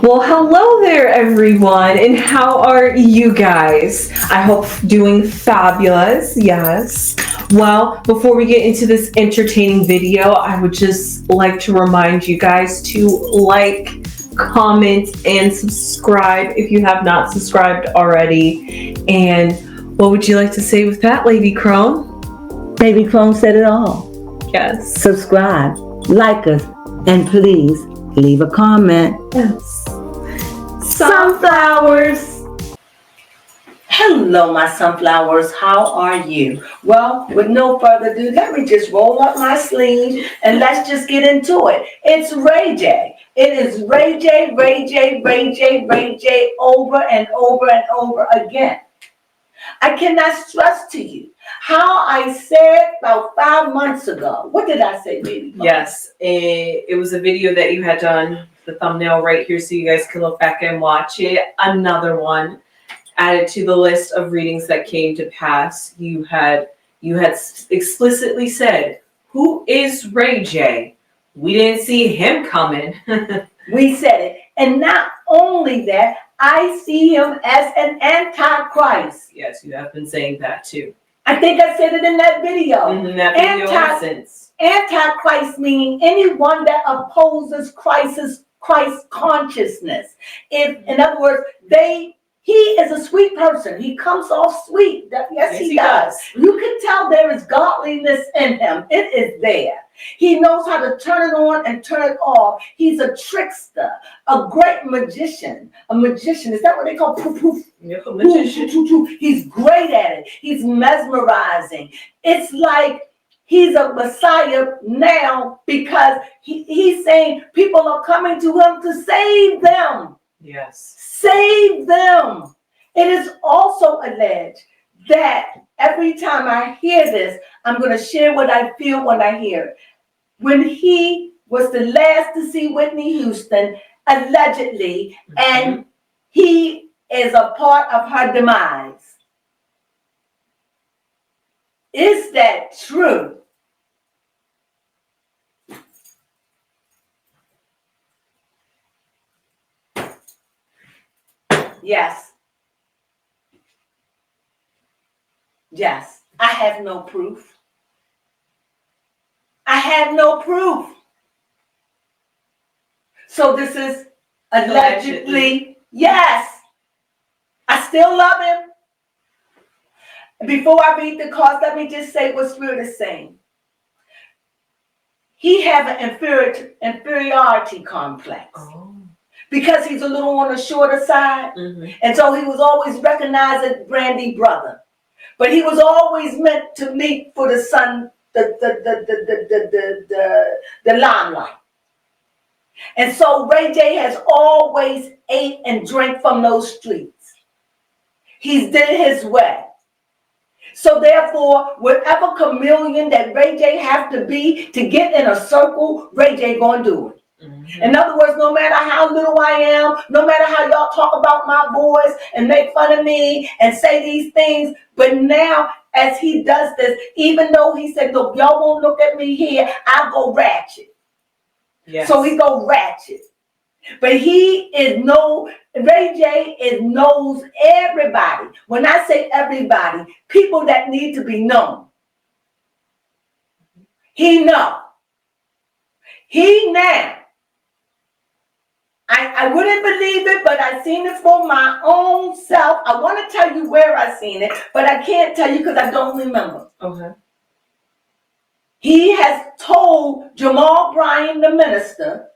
Well, hello there, everyone, and how are you guys? I hope doing fabulous, yes. Well, before we get into this entertaining video, I would just like to remind you guys to like, comment, and subscribe if you have not subscribed already. And what would you like to say with that, Lady Crone? Baby Crone said it all. Yes. Subscribe, like us, and please leave a comment. Yes. Sunflowers. Hello, my sunflowers. How are you? Well, with no further ado, let me just roll up my sleeve and let's just get into it. It's Ray J. It is Ray J, Ray J, Ray J, Ray J, over and over and over again. I cannot stress to you how I said about 5 months ago. What did I say, baby? Yes, it was a video that you had done, the thumbnail right here, so you guys can look back and watch it. Another one added to the list of readings that came to pass. You had explicitly said, "Who is Ray J?" We didn't see him coming. We said it. And not only that, I see him as an antichrist. Yes, you have been saying that too. I think I said it in that video. That video since. Antichrist meaning anyone that opposes Christ's consciousness. In other words, he is a sweet person. He comes off sweet. Yes, he does. You can tell there is godliness in him. It is there. He knows how to turn it on and turn it off. He's a trickster, a great magician. A magician, is that what they call poof poof? Yep, a magician. He's great at it. He's mesmerizing. It's like he's a Messiah now because he's saying people are coming to him to save them. Yes. Save them. It is also alleged that every time I hear this, I'm going to share what I feel when I hear it. When he was the last to see Whitney Houston, allegedly, and he is a part of her demise. Is that true? Yes. Yes. I have no proof. I have no proof. So this is allegedly. Yes. I still love him. Before I read the cards, let me just say what Spirit is saying. He has an inferiority complex. Oh. Because he's a little on the shorter side. And so he was always recognized as Brandy's brother. But he was always meant to meet for the sun, the limelight. And so Ray J has always ate and drank from those streets. He's did his way. So therefore, whatever chameleon that Ray J have to be to get in a circle, Ray J gonna do it. In other words, no matter how little I am, no matter how y'all talk about my voice and make fun of me and say these things, but now as he does this, even though he said, look, y'all won't look at me here, I'll go ratchet. Yes. So he go ratchet. But Ray J knows everybody. When I say everybody, people that need to be known. He know. He now. I wouldn't believe it, but I seen it for my own self. I want to tell you where I seen it, but I can't tell you because I don't remember. Okay. He has told Jamal Bryan, the minister,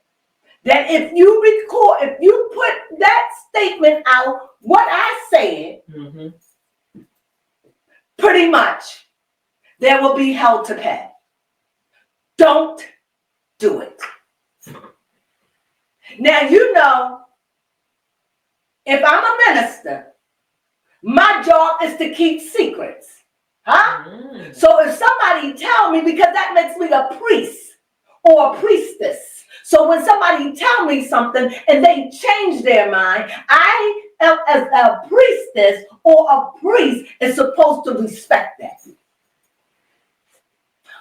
that if you put that statement out, what I said, pretty much, there will be hell to pay. Don't do it. Now, you know, if I'm a minister, my job is to keep secrets. Huh? So if somebody tell me, because that makes me a priest or a priestess. So when somebody tell me something and they change their mind, I am, as a priestess or a priest, is supposed to respect that.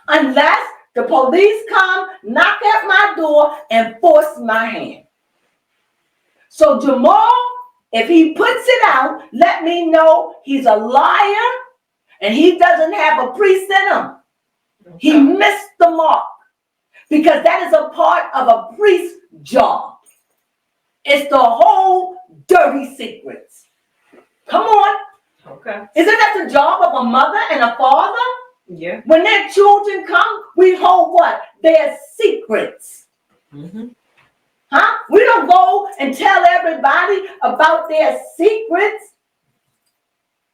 Unless the police come, knock at my door, and force my hand. So Jamal, if he puts it out, let me know he's a liar and he doesn't have a priest in him. He missed the mark because that is a part of a priest's job. It's the whole dirty secrets. Come on. Okay. Isn't that the job of a mother and a father? Yeah. When their children come, we hold what? Their secrets. Mm-hmm. Huh? We don't go and tell everybody about their secrets.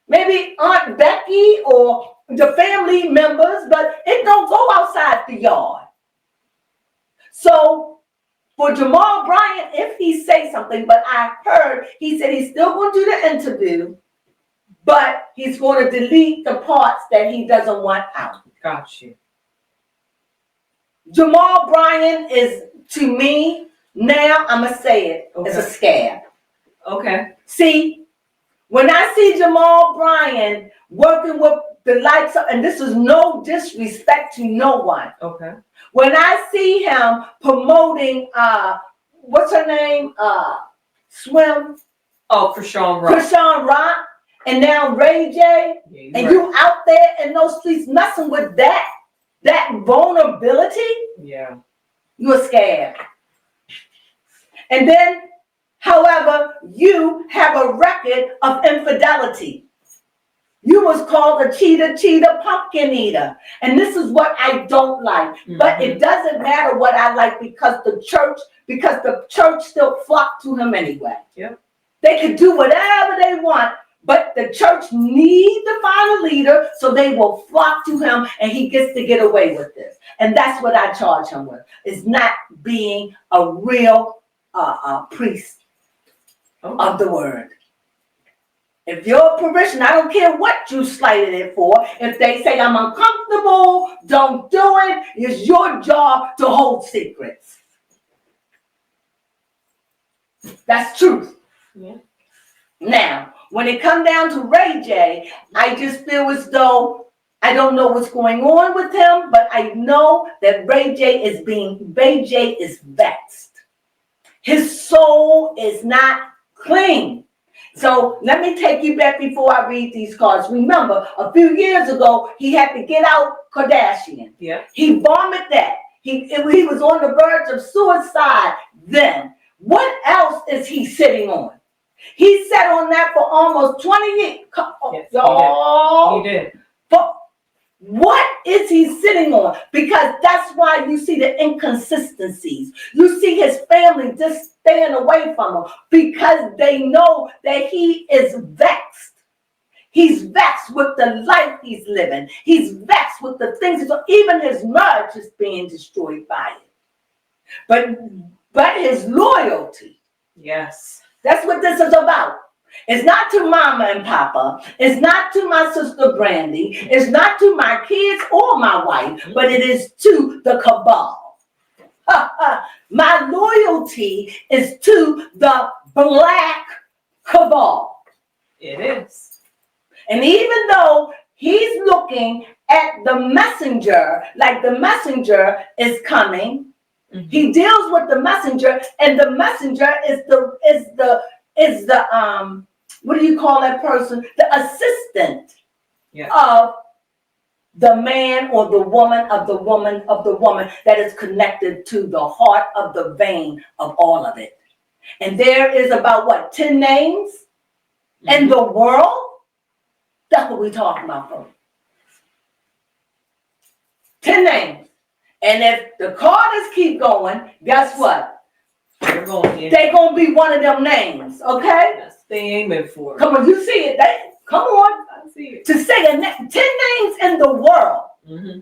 Maybe Aunt Becky or the family members, but it don't go outside the yard. So for Jamal Bryant, if he say something, but I heard he said he's still going to do the interview, but he's going to delete the parts that he doesn't want out. Got you. Jamal Bryant is, to me, now I'm going to say it, is a scab. Okay. See, when I see Jamal Bryant working with the likes of, and this is no disrespect to no one. Okay. When I see him promoting, what's her name? Swim. Oh, Krishan Rock. Krishan Rock. And now Ray J. Yeah, and right. you out there in those streets messing with that vulnerability. Yeah. You're scared. And then, however, you have a record of infidelity. You was called a cheater, pumpkin eater. And this is what I don't like. Mm-hmm. But it doesn't matter what I like because the church still flocked to him anyway. Yep. They could do whatever they want, but the church needs to find a leader, so they will flock to him and he gets to get away with this. And that's what I charge him with, is not being a real priest of the word. If you're a parishioner, I don't care what you slighted it for. If they say I'm uncomfortable, don't do it. It's your job to hold secrets. That's truth. Yeah. Now, when it comes down to Ray J, I just feel as though I don't know what's going on with him, but I know that Ray J is vexed. His soul is not clean. So let me take you back before I read these cards. Remember, a few years ago, he had to get out Kardashian. Yeah. He vomited that. He was on the verge of suicide then. What else is he sitting on? He sat on that for almost 20 years. Yes, y'all. He did. But what is he sitting on? Because that's why you see the inconsistencies. You see his family just staying away from him because they know that he is vexed. He's vexed with the life he's living. He's vexed with the things. Even his marriage is being destroyed by it. But his loyalty. Yes. That's what this is about. It's not to mama and papa. It's not to my sister Brandy. It's not to my kids or my wife, but it is to the cabal. My loyalty is to the black cabal. It is. And even though he's looking at the messenger, like the messenger is coming, mm-hmm. He deals with the messenger, and the messenger is the what do you call that person? The assistant of the man or the woman of the woman that is connected to the heart of the vein of all of it. And there is about 10 names in the world? That's what we're talking about, folks. 10 names. And if the Carters keep going, guess what? They're going to be one of them names, okay? That's what they aiming for. Come on, you see it. Come on. I see it. To say 10 names in the world. Mm-hmm.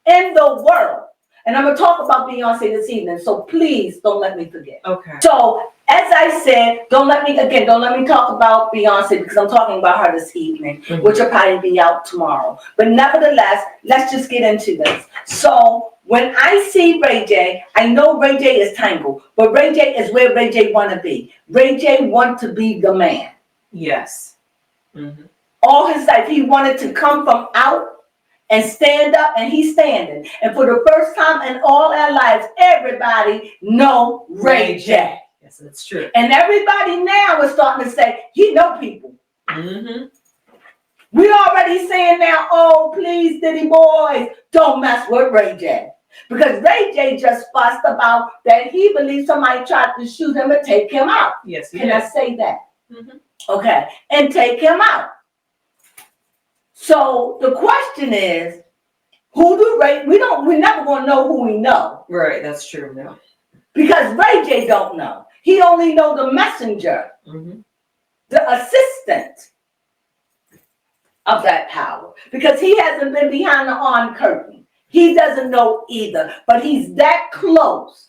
In the world. And I'm going to talk about Beyonce this evening, so please don't let me forget. Okay. So, as I said, don't let me talk about Beyonce because I'm talking about her this evening, which will probably be out tomorrow. But nevertheless, let's just get into this. So, when I see Ray J, I know Ray J is tangled, but Ray J is where Ray J want to be. Ray J want to be the man. Yes. Mm-hmm. All his life, he wanted to come from out and stand up, and he's standing. And for the first time in all our lives, everybody know Ray J. Yes, that's true. And everybody now is starting to say, he know people. Mm-hmm. We already saying now, oh, please, Diddy boys, don't mess with Ray J. Because Ray J just fussed about that he believes somebody tried to shoot him and take him out. Yes, Can I say that? Mm-hmm. Okay, and take him out. So the question is, who do Ray? We're never gonna know who we know. Right, that's true. No. Because Ray J don't know. He only know the messenger, the assistant of that power. Because he hasn't been behind the on curtain. He doesn't know either. But he's that close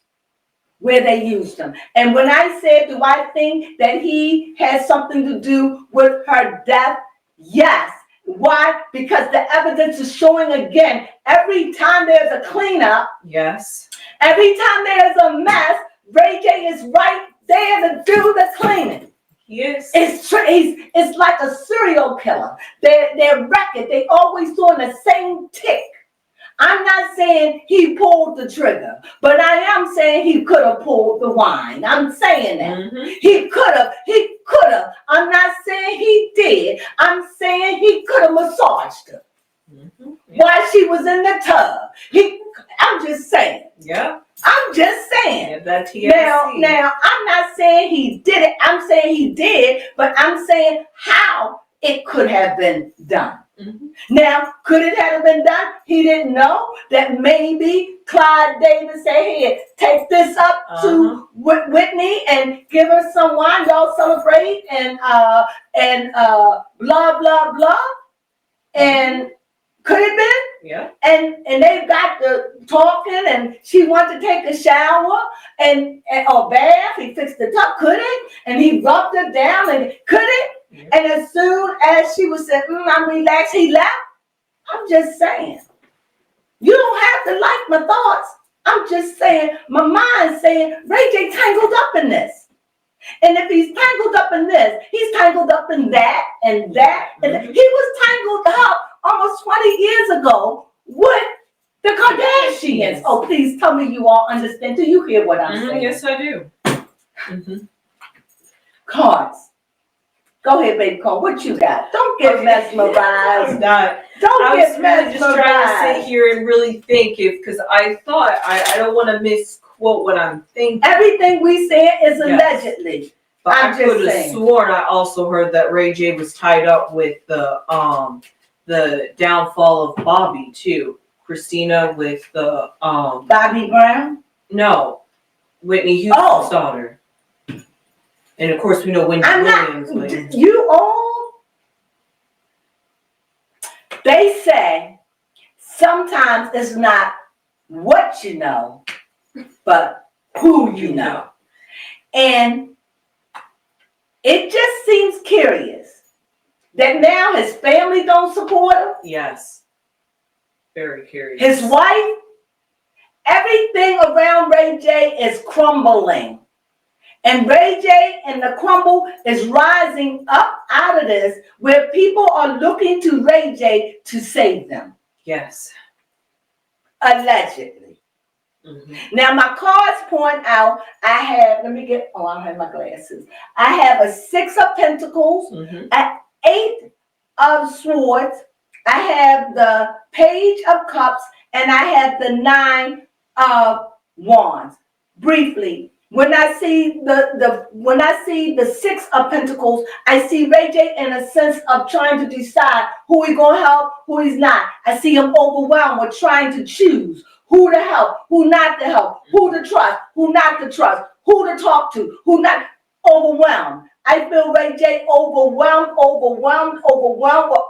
where they used him. And when I said, do I think that he has something to do with her death? Yes. Why? Because the evidence is showing again, every time there's a cleanup, yes, every time there's a mess, Ray J is right there to do the cleaning. Yes. It's like a serial killer. Their record, they always doing the same tick. I'm not saying he pulled the trigger, but I am saying he could have pulled the wine. I'm saying that. He could have. I'm not saying he did. I'm saying he could have massaged her while she was in the tub. I'm just saying. Yeah. I'm just saying. Yeah, that now, I'm not saying he did it. I'm saying he did, but I'm saying how it could have been done. Now, could it have been done? He didn't know that maybe Clyde Davis said, here, take this up to Whitney and give her some wine. Y'all celebrate and blah, blah, blah. And could it been? Yeah. And they got to talking and she wanted to take a shower and or bath. He fixed the tub. Could it? And he rubbed her down and could it? Yeah. And as soon as she was saying, I'm relaxed, he left. I'm just saying. You don't have to like my thoughts. I'm just saying, my mind's saying, Ray J tangled up in this. And if he's tangled up in this, he's tangled up in that and that. And he was tangled up almost 20 years ago with the Kardashians. Oh, please tell me you all understand. Do you hear what I'm saying? Yes, I do. Cards. Go ahead, baby Cole. What you got? Don't get mesmerized. Don't get mesmerized. Just trying to sit here and really think because I thought I don't want to misquote what I'm thinking. Everything we said is allegedly. But I could have sworn I also heard that Ray J was tied up with the downfall of Bobby too. Christina with the Bobby Brown? No, Whitney Houston's daughter. And of course, we know Wendy Williams. You all, they say sometimes it's not what you know, but who you know. And it just seems curious that now his family don't support him. Yes. Very curious. His wife, everything around Ray J is crumbling. And Ray J and the crumble is rising up out of this where people are looking to Ray J to save them. Yes. Allegedly. Now my cards point out, I have my glasses. I have a 6 of Pentacles, an 8 of Swords, I have the Page of Cups, and I have the 9 of Wands. Briefly, when I see the 6 of Pentacles, I see Ray J in a sense of trying to decide who he's gonna help, who he's not. I see him overwhelmed with trying to choose who to help, who not to help, who to trust, who not to trust, who to talk to, who not. Overwhelmed. I feel Ray J overwhelmed with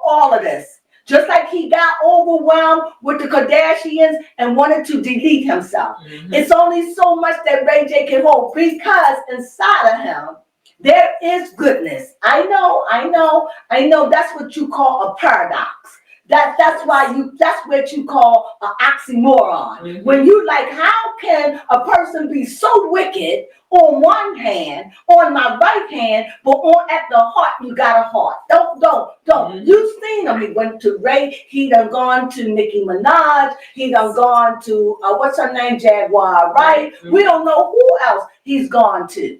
all of this. Just like he got overwhelmed with the Kardashians and wanted to delete himself. It's only so much that Ray J can hold because inside of him, there is goodness. I know that's what you call a paradox. That's what you call an oxymoron. When you like, how can a person be so wicked on one hand, on my right hand, but on at the heart, you got a heart. Don't. You've seen him. He went to Ray. He done gone to Nicki Minaj. He done gone to, what's her name? Jaguar, right? We don't know who else he's gone to.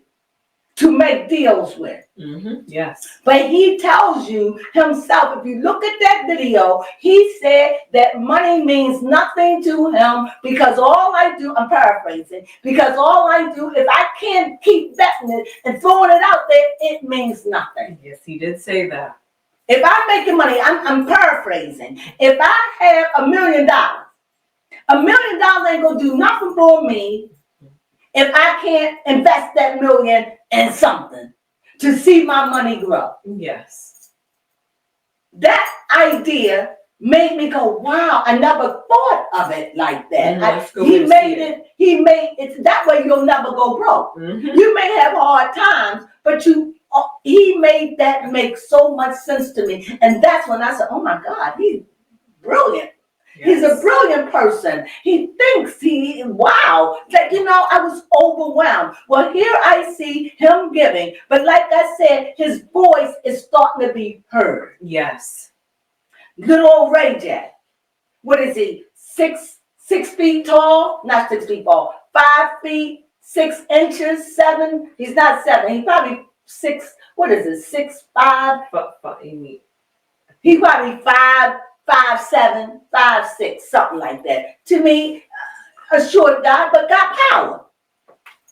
to make deals with. Yes. But he tells you himself, if you look at that video, he said that money means nothing to him because all I do, I'm paraphrasing, because all I do, if I can't keep betting it and throwing it out there, it means nothing. Yes, he did say that. If I'm making money, I'm paraphrasing. If I have $1 million, $1 million ain't gonna do nothing for me if I can't invest that million in something to see my money grow. Yes. That idea made me go, wow, I never thought of it like that. He made it that way you'll never go broke. You may have hard times, but he made that make so much sense to me. And that's when I said, oh my God, he's brilliant. Yes. He's a brilliant person. He thinks wow. Like, I was overwhelmed. Well, here I see him giving. But like I said, his voice is starting to be heard. Yes. Good old Ray J. What is he? 6 feet tall? Not 6 feet tall. 5 feet, 6 inches, 7. He's not 7. He's probably 6. What is it? 6'5". He probably 5'7", 5'6", something like that. To me, a short guy, but got power.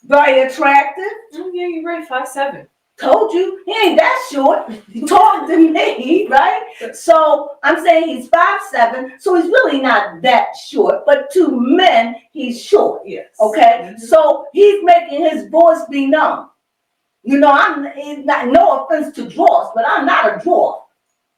Very attractive. Oh, yeah, you're right, 5'7". Told you, he ain't that short. Taller than me, right? So I'm saying he's 5'7", so he's really not that short. But to men, he's short. Yes. Okay? So he's making his voice be known. I'm not, no offense to dwarfs, but I'm not a dwarf.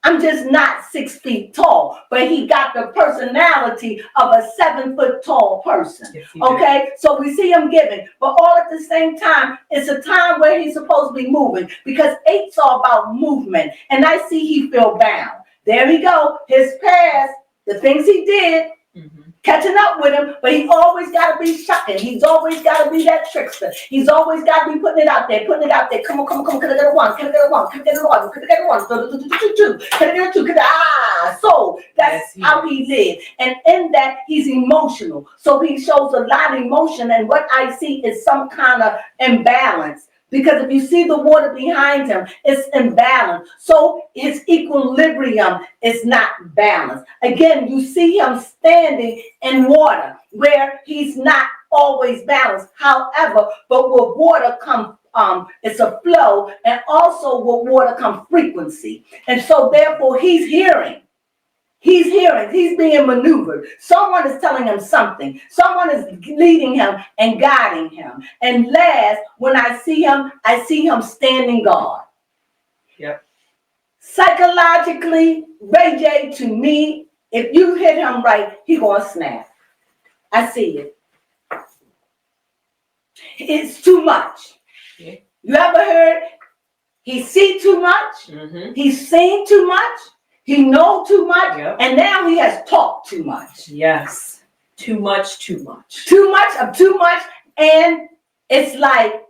I'm just not 6 feet tall, but he got the personality of a 7 foot tall person. Yes, okay, so we see him giving, but all at the same time, it's a time where he's supposed to be moving because 8's all about movement, and I see he feel bound. There we go. His past, the things he did, catching up with him, but he always got to be shucking. He's always got to be that trickster. He's always got to be putting it out there. Come on, can I get a one? Can I get a one? Can I get a one? Can I get a one? Two. Can I get a two? So that's how he lived. And in that, he's emotional. So he shows a lot of emotion, and what I see is some kind of imbalance. Because if you see the water behind him, it's imbalanced. So his equilibrium is not balanced. Again, you see him standing in water where he's not always balanced. However, but with water comes it's a flow, and also with water comes frequency. And so therefore he's hearing. He's being maneuvered. Someone is telling him something. Someone is leading him and guiding him. And last, when I see him standing guard. Yep. Psychologically, Ray J, to me, if you hit him right, he gonna snap. I see it. It's too much. Yeah. You ever heard he see too much? He's seen too much? He knows too much, and now he has talked too much. Yes, too much. Too much of too much, and it's like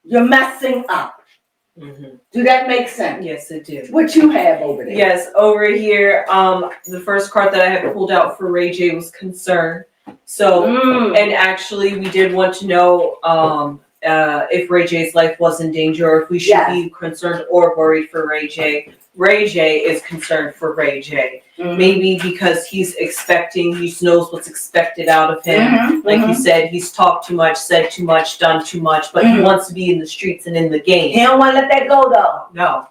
you're messing up. Do that make sense? Yes, it do. What you have over there? Yes, over here, the first card that I had pulled out for Ray J was concern. So, and actually, we did want to know if Ray J's life was in danger, or if we should be concerned or worried for Ray J. Ray J is concerned for Ray J. Maybe because he knows what's expected out of him. Like you said, he's talked too much, said too much, done too much, but he wants to be in the streets and in the game. He don't want to let that go, though. No.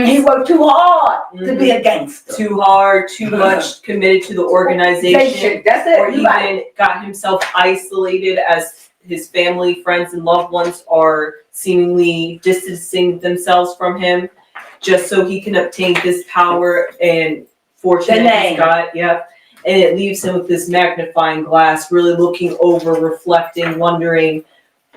He worked too hard to be a gangster. Too hard, too much committed to the organization. That's it. Or even got himself isolated as his family, friends, and loved ones are seemingly distancing themselves from him just so he can obtain this power and fortune that he's got. Yep. And it leaves him with this magnifying glass, really looking over, reflecting, wondering,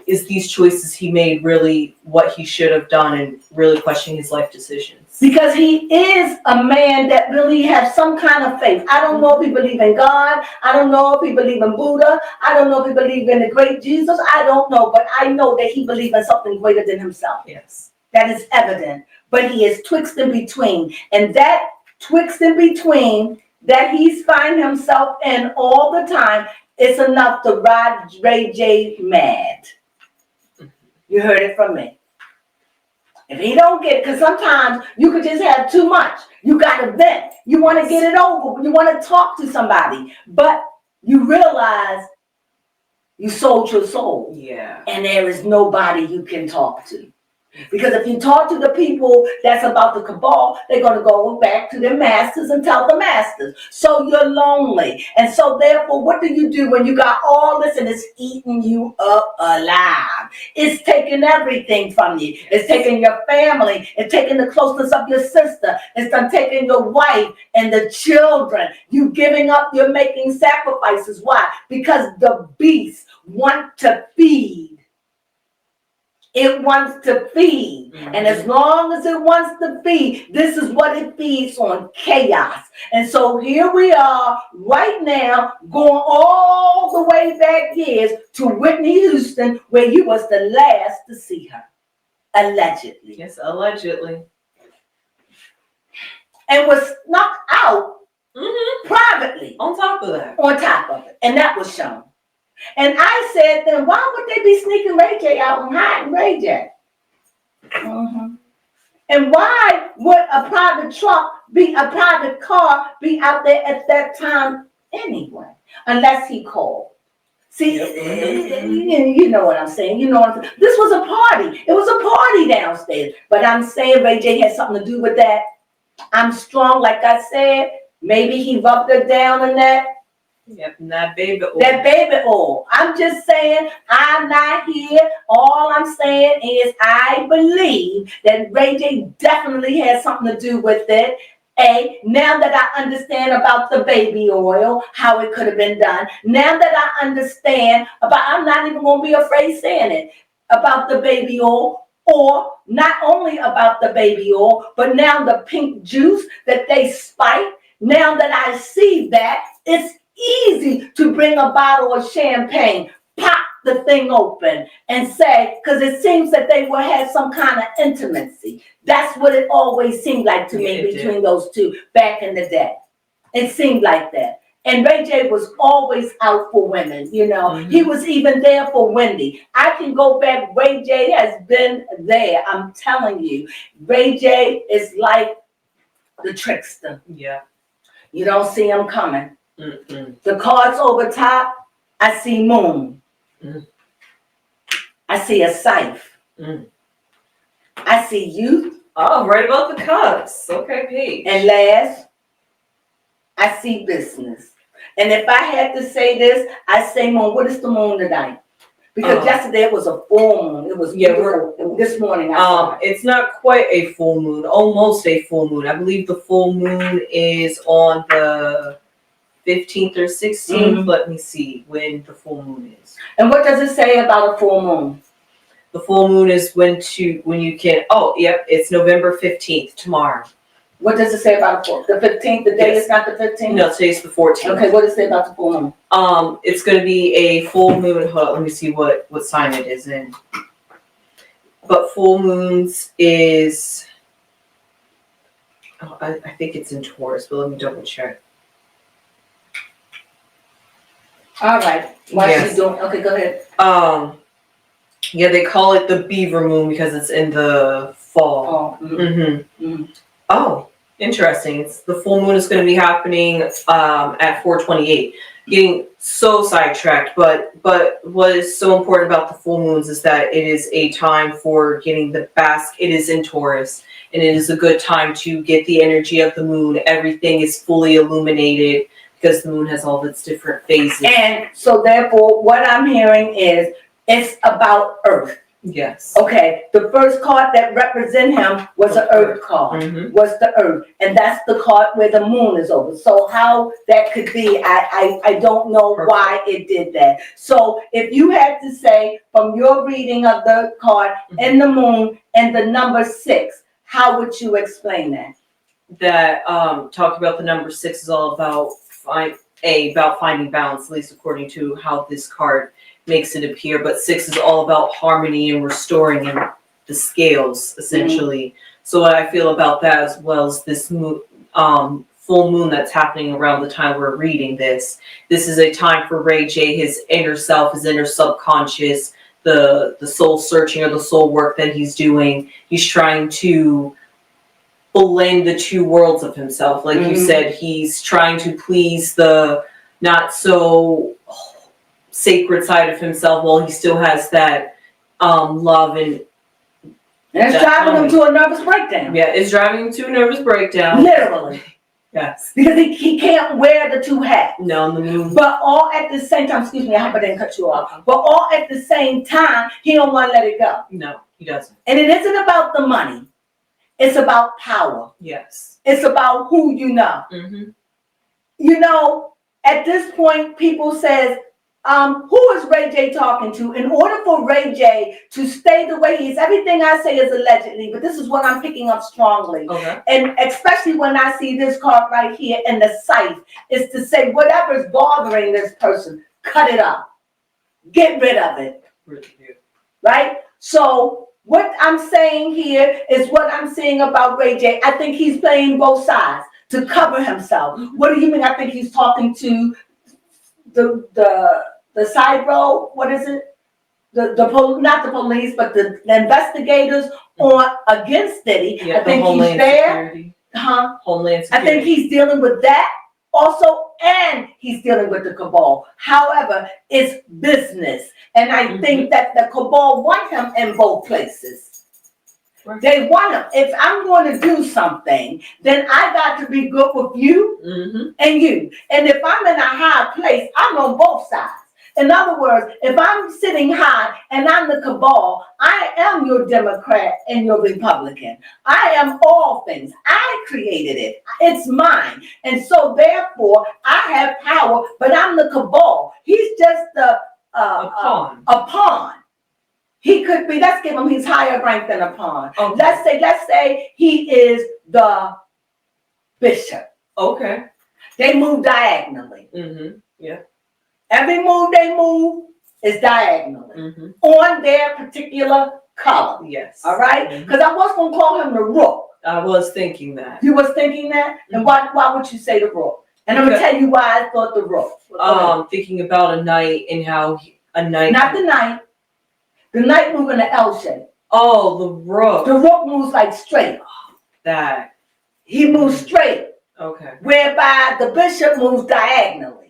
is these choices he made really what he should have done, and really questioning his life decisions. Because he is a man that really has some kind of faith. I don't know if he believes in God. I don't know if he believes in Buddha. I don't know if he believes in the great Jesus. I don't know. But I know that he believes in something greater than himself. Yes. That is evident. But he is twixt in between. And that twixt in between that he's finding himself in all the time is enough to ride Ray J mad. You heard it from me. If he don't get it, because sometimes you could just have too much. You got to vent. You want to get it over. You want to talk to somebody. But you realize you sold your soul. Yeah. And there is nobody you can talk to. Because if you talk to the people that's about the cabal, they're going to go back to their masters and tell the masters. So you're lonely. And so therefore, what do you do when you got all this and it's eating you up alive? It's taking everything from you. It's taking your family. It's taking the closeness of your sister. It's done taking your wife and the children. You giving up, you're making sacrifices. Why? Because the beasts want to feed. It wants to feed. And as long as it wants to feed, this is what it feeds on, chaos. And so here we are right now going all the way back years to Whitney Houston, where you was the last to see her. Allegedly. Yes, allegedly. And was snuck out privately. On top of that. On top of it. And that was shown. And I said, then why would they be sneaking Ray J out and hiding Ray J? And why would a private private car be out there at that time anyway? Unless he called. See, you know what I'm saying. You know what I'm saying. This was a party. It was a party downstairs. But I'm saying Ray J had something to do with that. I'm strong, like I said. Maybe he rubbed her down in that. Yep, that baby oil. That baby oil. I'm just saying, I'm not here. All I'm saying is I believe that Ray J definitely has something to do with it. Now that I understand about the baby oil, how it could have been done. Now that I understand about, I'm not even going to be afraid saying it, about the baby oil. Or not only about the baby oil, but now the pink juice that they spike. Now that I see that, it's easy to bring a bottle of champagne, pop the thing open and say, because it seems that they will have some kind of intimacy. That's what it always seemed like to me between those two back in the day. It seemed like that. And Ray J was always out for women, you know. He was even there for Wendy. I can go back. Ray J has been there. I'm telling you. Ray J is like the trickster. Yeah. You don't see him coming. The cards over top, I see moon. I see a scythe. I see youth. Oh, right about the cups. Okay, Pete. And last, I see business. And if I had to say this, I say moon. What is the moon tonight? Because yesterday it was a full moon. It was beautiful. This morning I saw it. It's not quite a full moon. Almost a full moon. I believe the full moon is on the 15th or 16th. Let me see when the full moon is. And what does it say about a full moon? The full moon is when you can. Oh, yep. It's November 15th, tomorrow. What does it say about the 15th? The day is not the 15th? No, today's the 14th. Okay, what does it say about the full moon? It's going to be a full moon. Hold on, let me see what sign it is in. But full moons is, I think it's in Taurus, but let me double check. All right. Why are you doing? Okay, go ahead. Yeah, they call it the beaver moon because it's in the fall. Oh, interesting. The full moon is going to be happening at 4:28. Getting so sidetracked, but what is so important about the full moons is that it is a time for getting the basket. It is in Taurus, and it is a good time to get the energy of the moon. Everything is fully illuminated because the moon has all of its different phases. And so therefore, what I'm hearing is it's about Earth. Yes. Okay, the first card that represent him was an Earth card, was the Earth. And that's the card where the moon is over. So how that could be, I don't know why it did that. So if you had to say from your reading of the card and the moon and the number 6, how would you explain that? That talk about the number 6 is all about about finding balance, at least according to how this card makes it appear. But 6 is all about harmony and restoring in the scales, essentially. So what I feel about that, as well as this full moon that's happening around the time we're reading this is a time for Ray J, his inner self, his inner subconscious, the soul searching or the soul work that he's doing. He's trying to blend the two worlds of himself. Like you said, he's trying to please the not so sacred side of himself while he still has that love and it's driving him to a nervous breakdown. Yeah, it's driving him to a nervous breakdown. Literally. Yes. Because he can't wear the two hats. No, the moon. But all at the same time, excuse me, I hope I didn't cut you off. But all at the same time, he don't want to let it go. No, he doesn't. And it isn't about the money. It's about power. Yes. It's about who you know. You know, at this point, people says, who is Ray J talking to? In order for Ray J to stay the way he is, everything I say is allegedly, but this is what I'm picking up strongly. Okay. And especially when I see this card right here in the scythe, is to say whatever's bothering this person, cut it up. Get rid of it. Right? So what I'm saying here is what I'm saying about Ray J. I think he's playing both sides to cover himself. What do you mean? I think he's talking to the side road, what is it? Not the police, but the investigators on against Diddy. Yeah, I think he's there. Homeland Security. I think he's dealing with that also, and he's dealing with the cabal. However, it's business. And I think that the cabal want him in both places. Right. They want him. If I'm going to do something, then I got to be good with you and you. And if I'm in a high place, I'm on both sides. In other words, if I'm sitting high and I'm the cabal, I am your Democrat and your Republican. I am all things. I created it. It's mine. And so therefore, I have power, but I'm the cabal. He's just a pawn. He could be, let's give him, he's higher ranked than a pawn. Okay. Let's say he is the bishop. Okay. They move diagonally. Yeah. Every move they move is diagonally on their particular color. Yes. All right? Because I was going to call him the rook. I was thinking that. You was thinking that? And why would you say the rook? And I'm going to tell you why I thought the rook. Thinking about a knight and how a knight. Not the knight. The knight moving the L shape. Oh, the rook. The rook moves like straight. That. He moves straight. Okay. Whereby the bishop moves diagonally.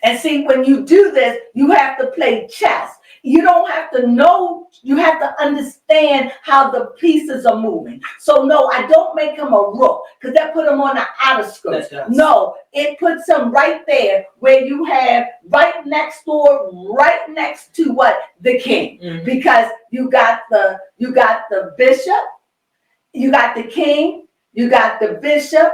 And see, when you do this, you have to play chess. You don't have to know, you have to understand how the pieces are moving. So no, I don't make him a rook because that put him on the outer skirts. No, it puts him right there where you have right next door, right next to what? The king. Because you got the bishop, you got the king, you got the bishop,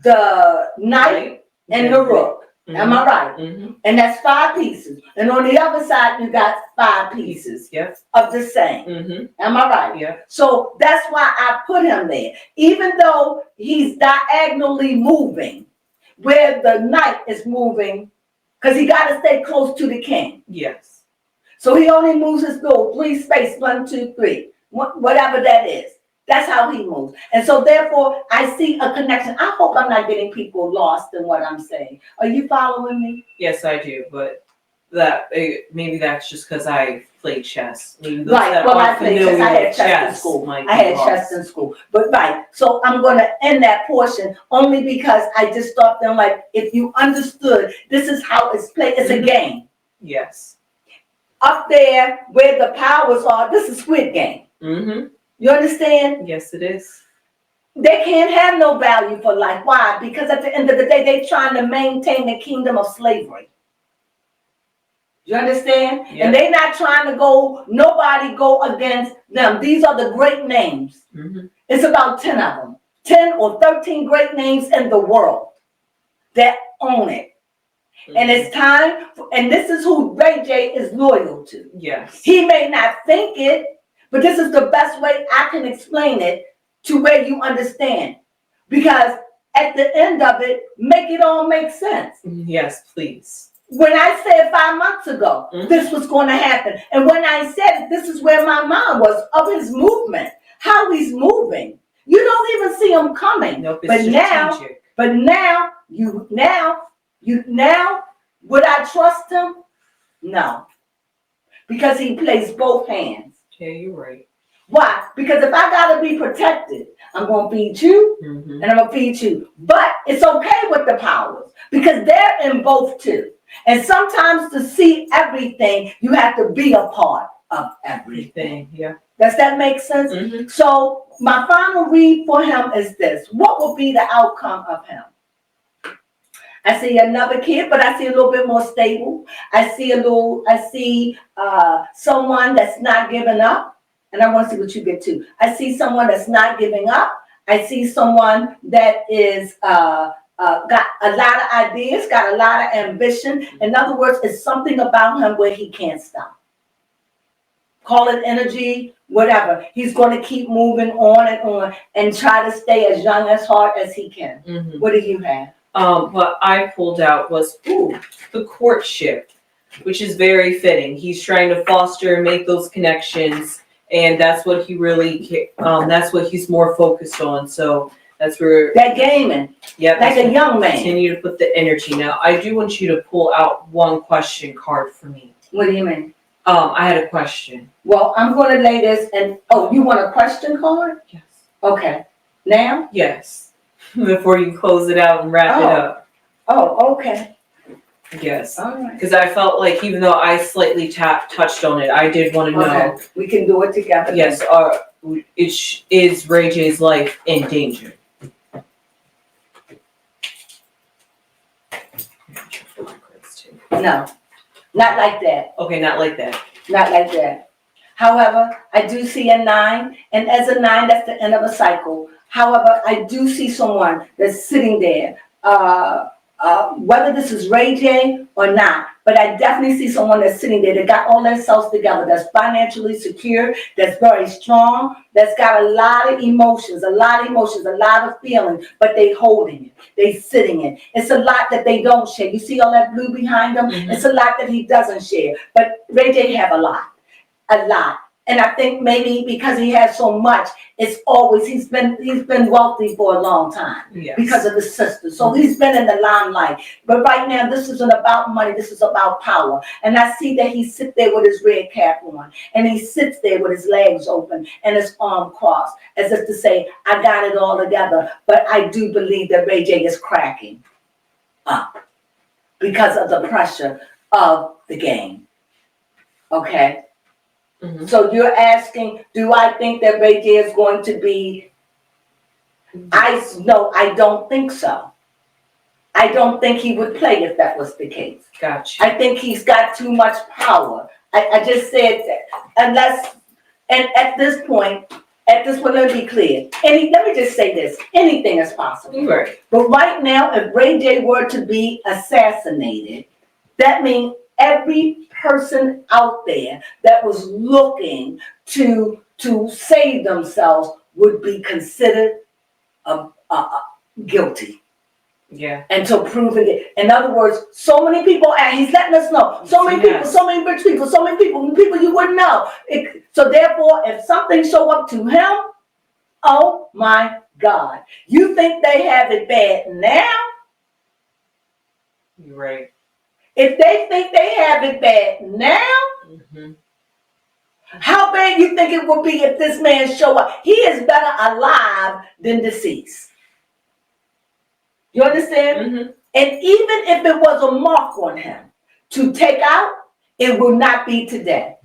the knight, and the rook. Am I right? And that's 5 pieces. And on the other side, you got 5 pieces of the same. Am I right? Yeah. So that's why I put him there. Even though he's diagonally moving, where the knight is moving, because he got to stay close to the king. Yes. So he only moves his goal 3 space, 1, 2, 3, whatever that is. That's how he moves. And so therefore, I see a connection. I hope I'm not getting people lost in what I'm saying. Are you following me? Yes, I do. But maybe that's just because I played chess. Right. Well, I played chess. I had chess in school. I had chess in school. But right. So I'm going to end that portion only because I just thought them like, if you understood, this is how it's played. It's a game. Yes. Up there where the powers are, this is Squid Game. You understand? Yes, it is. They can't have no value for life. Why? Because at the end of the day, they're trying to maintain the kingdom of slavery. You understand? Yeah. And they're not trying to nobody go against them. These are the great names. It's about 10 of them. 10 or 13 great names in the world that own it. And it's time, and this is who Ray J is loyal to. Yes. He may not think it, but this is the best way I can explain it to where you understand. Because at the end of it, make it all make sense. Yes, please. When I said 5 months ago, this was going to happen. And when I said it, this is where my mind was of his movement, how he's moving. You don't even see him coming. Nope, but now, would I trust him? No. because he placed both hands. Yeah, you're right. Why? Because if I gotta be protected, I'm gonna feed you and I'm gonna feed you. But it's okay with the powers because they're in both too. And sometimes to see everything, you have to be a part of everything. Yeah. Does that make sense? So my final read for him is this. What will be the outcome of him? I see another kid, but I see a little bit more stable. I see someone that's not giving up. And I want to see what you get to. I see someone that's not giving up. I see someone that is got a lot of ideas, got a lot of ambition. In other words, it's something about him where he can't stop. Call it energy, whatever. He's going to keep moving on and try to stay as young as hard as he can. What do you have? What I pulled out was the courtship, which is very fitting. He's trying to foster and make those connections. And that's what he really, that's what he's more focused on. So that's where that gaming. Yeah, like a young man. Continue to put the energy. Now, I do want you to pull out one question card for me. What do you mean? I had a question. Well, I'm going to lay this and you want a question card? Yes. Okay. Now? Yes. Before you close it out and wrap it up. Oh, okay. Yes. All right. Because I felt like even though I slightly touched on it, I did want to know. Okay. We can do it together. Yes. Is Ray J's life in danger? No. Not like that. Okay, not like that. Not like that. However, I do see a 9, and as a 9, that's the end of a cycle. However, I do see someone that's sitting there, whether this is Ray J or not, but I definitely see someone that's sitting there that got all themselves together, that's financially secure, that's very strong, that's got a lot of emotions, a lot of feelings, but they holding it, they sitting it. It's a lot that they don't share. You see all that blue behind them? It's a lot that he doesn't share, but Ray J have a lot. And I think maybe because he has so much, it's always, he's been wealthy for a long time because of his sister. So he's been in the limelight. But right now, this isn't about money. This is about power. And I see that he sits there with his red cap on. And he sits there with his legs open and his arm crossed, as if to say, I got it all together. But I do believe that Ray J is cracking up because of the pressure of the game. Okay? So you're asking, do I think that Ray J is going to be? No, I don't think so. I don't think he would play if that was the case. Gotcha. I think he's got too much power. I just said that. At this point, let me be clear. Let me just say this. Anything is possible. Right. But right now, if Ray J were to be assassinated, that means every person out there that was looking to save themselves would be considered guilty. Yeah. Until proven it. In other words, so many people, and he's letting us know, so many people, so many rich people, so many people you wouldn't know. So therefore, if something show up to him, oh my God. You think they have it bad now? You're right. If they think they have it bad now, how bad you think it would be if this man show up? He is better alive than deceased. You understand? And even if it was a mark on him to take out, it will not be today.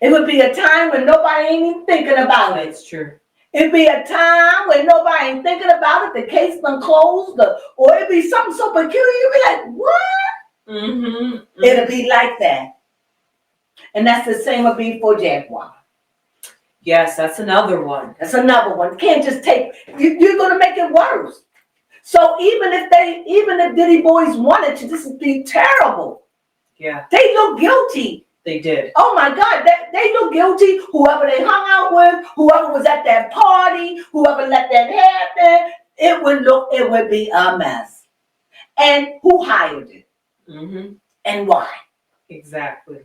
It would be a time when nobody ain't even thinking about it. That's true. It'd be a time when nobody ain't thinking about it, the case done closed, or it'd be something so peculiar, you'd be like, what? It'll be like that. And that's the same would be for Jaguar. Yes, that's another one. That's another one. You can't just take, you're going to make it worse. So even if Diddy Boys wanted to, this would be terrible. Yeah. They look guilty. They did. Oh my God, they look guilty. Whoever they hung out with, whoever was at that party, whoever let that happen, it would be a mess. And who hired it? And why? Exactly.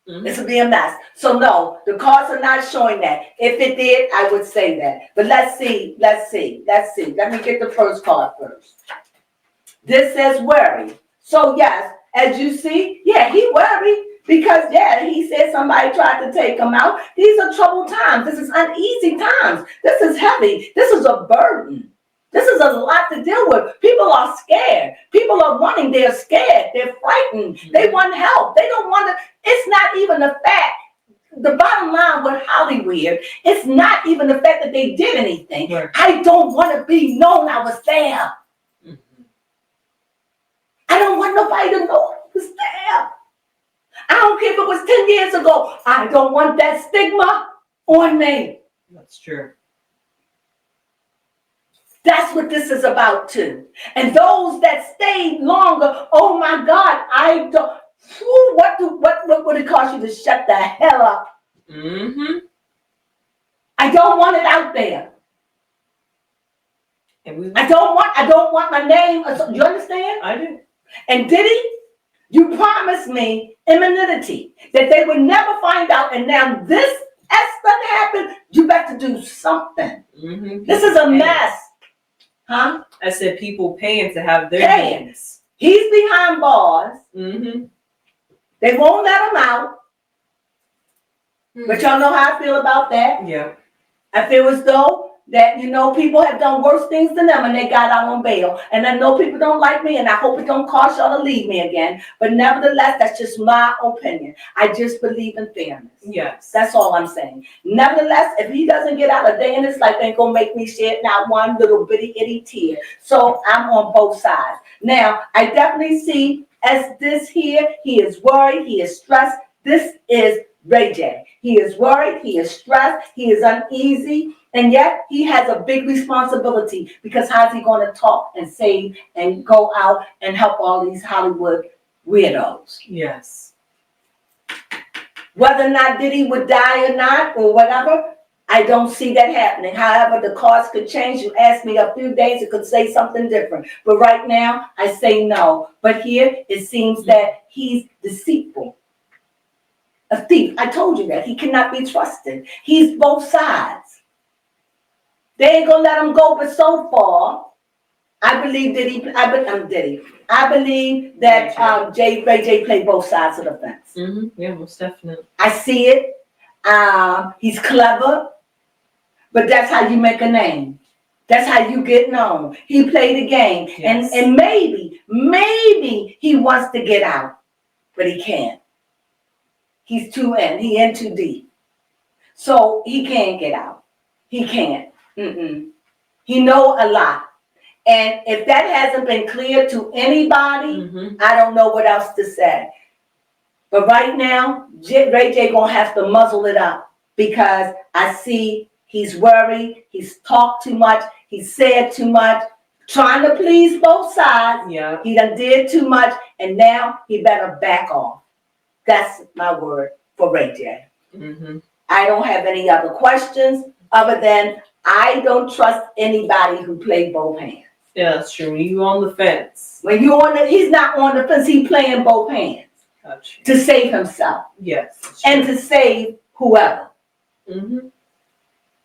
This would be a mess. So no, the cards are not showing that. If it did, I would say that. But let's see. Let me get the first card first. This says worry. So yes, as you see, yeah, he worried because, yeah, he said somebody tried to take him out. These are troubled times. This is uneasy times. This is heavy. This is a burden. This is a lot to deal with. People are scared. People are running. They're scared. They're frightened. They want help. They don't want to. It's not even the fact. The bottom line with Hollywood, it's not even the fact that they did anything. Right. I don't want to be known I was there. Mm-hmm. I don't want nobody to know I was there. I don't care if it was 10 years ago. I don't want that stigma on me. That's true. That's what this is about too. And those that stayed longer, oh my God, I don't. What would it cost you to shut the hell up? Mm-hmm. I don't want it out there. And I don't want my name. You understand? I do. And Diddy, you promised me immunity, that they would never find out. And now this has happened. You got to do something. Mm-hmm. This is a mess. Huh? I said people paying to have their Paying. names. He's behind bars. Mm-hmm. They won't let him out. But y'all know how I feel about that. Yeah. I feel as though that, people have done worse things than them and they got out on bail. And I know people don't like me and I hope it don't cause y'all to leave me again. But nevertheless, that's just my opinion. I just believe in fairness. Yes. That's all I'm saying. Nevertheless, if he doesn't get out a day in his life, ain't gonna make me shed not one little bitty itty tear. So I'm on both sides. Now, I definitely see as this here, he is worried, he is stressed. This is Ray J. He is worried, he is stressed, he is uneasy, and yet he has a big responsibility because how's he going to talk and save and go out and help all these Hollywood weirdos? Yes. Whether or not Diddy would die or not or whatever, I don't see that happening. However, the cards could change. You asked me a few days, it could say something different. But right now, I say no. But here, it seems that he's deceitful. A thief. I told you that. He cannot be trusted. He's both sides. They ain't gonna let him go, but so far, I believe I believe that Ray J played both sides of the fence. Mm-hmm. Yeah, most definitely. I see it. He's clever, but that's how you make a name. That's how you get known. He played the game, yes. and maybe he wants to get out, but he can't. He's too in. He in too deep. So he can't get out. He can't. He know a lot. And if that hasn't been clear to anybody, I don't know what else to say. But right now, Ray J gonna have to muzzle it up because I see he's worried. He's talked too much. He said too much. Trying to please both sides. Yeah. He done did too much. And now he better back off. That's my word for Ray J. I don't have any other questions other than I don't trust anybody who played both hands. Yeah, that's true. When you on the fence. When you he's not on the fence. He's playing both hands to save himself. Yes. And to save whoever. And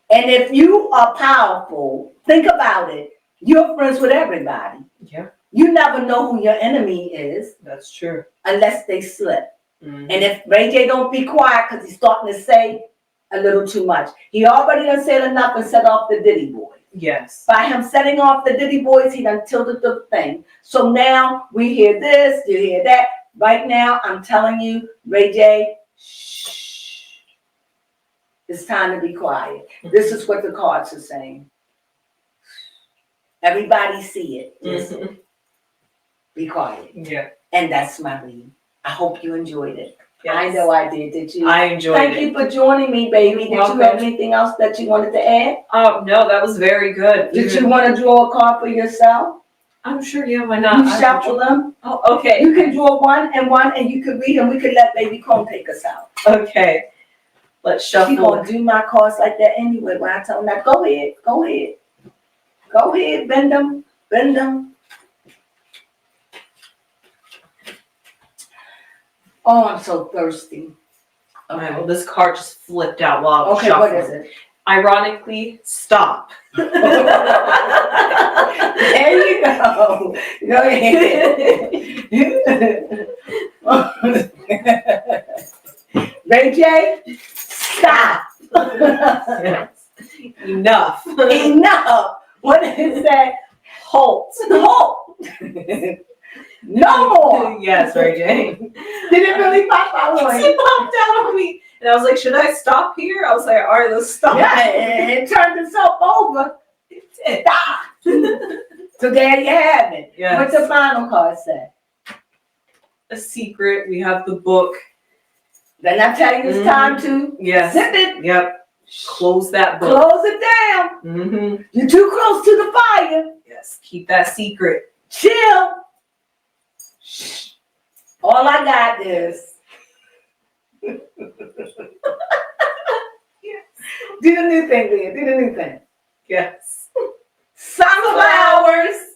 if you are powerful, think about it. You're friends with everybody. Yeah. You never know who your enemy is. That's true. Unless they slip. And if Ray J don't be quiet because he's starting to say a little too much. He already done said enough and set off the Diddy boys. Yes. By him setting off the Diddy boys, he done tilted the thing. So now we hear this, you hear that. Right now, I'm telling you, Ray J, shh. It's time to be quiet. This is what the cards are saying. Everybody see it. Just be quiet. Yeah. And that's my read. I hope you enjoyed it. Yes. I know I did. Did you? I enjoyed it. Thank you for joining me, baby. Did you have anything else that you wanted to add? Oh, no, that was very good. Did you want to draw a card for yourself? I'm sure, yeah, why not? You shuffle them. Oh, okay. You can draw one, and you could read them. We could let Baby Crone take us out. Okay. Let's shuffle. She's going to do my cards like that anyway when I tell them that. Go ahead. Go ahead. Go ahead. Bend them. Bend them. Oh, I'm so thirsty. Okay. Well, this card just flipped out while I was okay, shuffling. what is it? Ironically, stop. There you go. Go ahead. Ray J, stop. Yes. Enough. Enough. What is that? Halt. Halt. No more. Yes, Ray J. Did it really pop out on He you? popped out on me. And I was like, should I stop here? I was like, all right, let's stop. Yeah, it turned itself over. Stop. So there you have it. Yes. What's the final card say? A secret. We have the book. Then I tell you it's time to Yes. zip it. Yep. Close that book. Close it down. Mm-hmm. You're too close to the fire. Yes. Keep that secret. Chill. Shh. All I got is. Yes. Do the new thing, Leah. Do the new thing. Yes. Sunflowers.